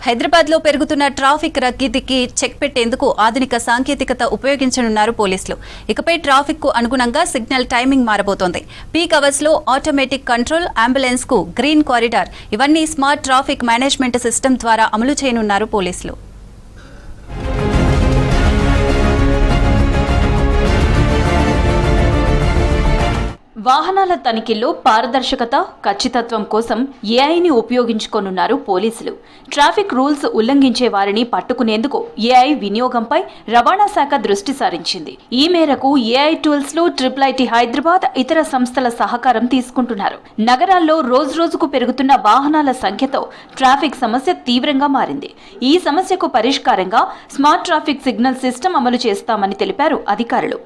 హైదరాబాద్లో పెరుగుతున్న traffic రద్దీకి check పెట్టేందుకు ఆధునిక సాంకేతికత ఉపయోగించనున్నారు పోలీసులు. ఇకపై ట్రాఫిక్ కు అనుగుణంగా సిగ్నల్ టైమింగ్ మారబోతోంది. పీక్ అవర్స్ లో ఆటోమేటిక్ కంట్రోల్, అంబులెన్స్ కు గ్రీన్ కారిడార్ ఇవన్నీ స్మార్ట్ ట్రాఫిక్ మేనేజ్మెంట్ సిస్టమ్ ద్వారా అమలు చేయనున్నారు పోలీసులు. వాహనాల తనిఖీల్లో పారదర్శకత, ఖచ్చితత్వం కోసం ఏఐని ఉపయోగించుకోనున్నారు పోలీసులు. ట్రాఫిక్ రూల్స్ ఉల్లంఘించే వారిని పట్టుకునేందుకు ఏఐ వినియోగంపై రవాణా శాఖ దృష్టి సారించింది. ఈ మేరకు ఏఐ టూల్స్ లో IIIT హైదరాబాద్ ఇతర సంస్థల సహకారం తీసుకుంటున్నారు. నగరాల్లో రోజురోజుకు పెరుగుతున్న వాహనాల సంఖ్యతో ట్రాఫిక్ సమస్య తీవ్రంగా మారింది. ఈ సమస్యకు పరిష్కారంగా స్మార్ట్ ట్రాఫిక్ సిగ్నల్ సిస్టమ్ అమలు చేస్తామని తెలిపారు అధికారులు.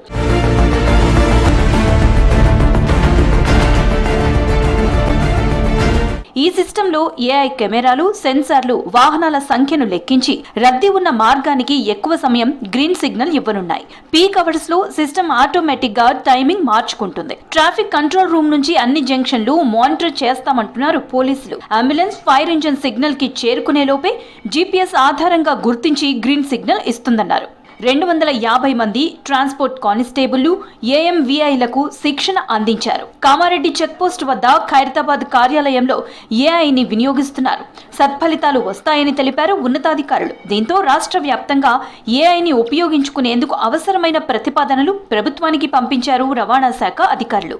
ఈ సిస్టంలో ఏఐ కెమెరాలు, సెన్సార్లు వాహనాల సంఖ్యను లెక్కించి రద్దీ ఉన్న మార్గానికి ఎక్కువ సమయం గ్రీన్ సిగ్నల్ ఇవ్వనున్నాయి. పీక్ అవర్స్ లో సిస్టమ్ ఆటోమేటిక్ గా టైమింగ్ మార్చుకుంటుంది. ట్రాఫిక్ కంట్రోల్ రూమ్ నుంచి అన్ని జంక్షన్లు మానిటర్ చేస్తామంటున్నారు పోలీసులు. అంబులెన్స్, ఫైర్ ఇంజిన్ సిగ్నల్ కి చేరుకునే లోపే జీపీఎస్ ఆధారంగా గుర్తించి గ్రీన్ సిగ్నల్ ఇస్తుందన్నారు. 250 మంది ట్రాన్స్పోర్ట్ కానిస్టేబుళ్లు, ఏఎంవీఐలకు శిక్షణ అందించారు. కామారెడ్డి చెక్పోస్ట్ వద్ద ఖైరతాబాద్ కార్యాలయంలో ఏఐని వినియోగిస్తున్నారు. సత్ఫలితాలు వస్తాయని తెలిపారు ఉన్నతాధికారులు. దీంతో రాష్ట్ర వ్యాప్తంగా ఏఐని ఉపయోగించుకునేందుకు అవసరమైన ప్రతిపాదనలు ప్రభుత్వానికి పంపించారు రవాణా శాఖ అధికారులు.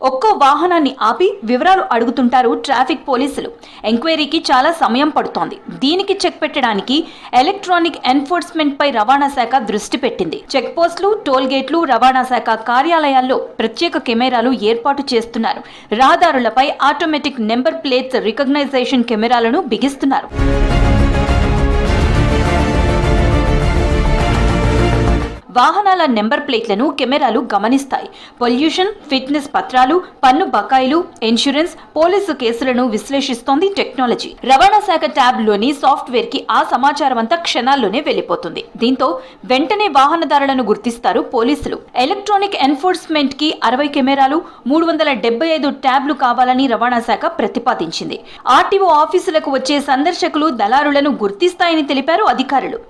ఒక్కో వాహనాన్ని ఆపి వివరాలు అడుగుతుంటారు ట్రాఫిక్ పోలీసులు. ఎంక్వైరీకి చాలా సమయం పడుతోంది. దీనికి చెక్ పెట్టడానికి ఎలక్ట్రానిక్ ఎన్ఫోర్స్మెంట్ పై రవాణా శాఖ దృష్టి పెట్టింది. చెక్ పోస్టులు, టోల్ గేట్లు, రవాణా శాఖ కార్యాలయాల్లో ప్రత్యేక కెమెరాలు ఏర్పాటు చేస్తున్నారు. రహదారులపై ఆటోమేటిక్ నెంబర్ ప్లేట్స్ రికగ్నైజేషన్ కెమెరాలను బిగిస్తున్నారు. వాహనాల నెంబర్ ప్లేట్లను కెమెరాలు గమనిస్తాయి. పొల్యూషన్, ఫిట్నెస్ పత్రాలు, పన్ను బకాయిలు, ఇన్సూరెన్స్, పోలీసు కేసులను విశ్లేషిస్తోంది టెక్నాలజీ. రవాణా శాఖ ట్యాబ్ లోని సాఫ్ట్వేర్ కి ఆ సమాచారం అంతా క్షణాల్లోనే వెళ్లిపోతుంది. దీంతో వెంటనే వాహనదారులను గుర్తిస్తారు పోలీసులు. ఎలక్ట్రానిక్ ఎన్ఫోర్స్మెంట్ కి 60 కెమెరాలు, 375 ట్యాబ్లు కావాలని రవాణా శాఖ ప్రతిపాదించింది. ఆర్టీఓ ఆఫీసులకు వచ్చే సందర్శకులు, దళారులను గుర్తిస్తాయని తెలిపారు అధికారులు.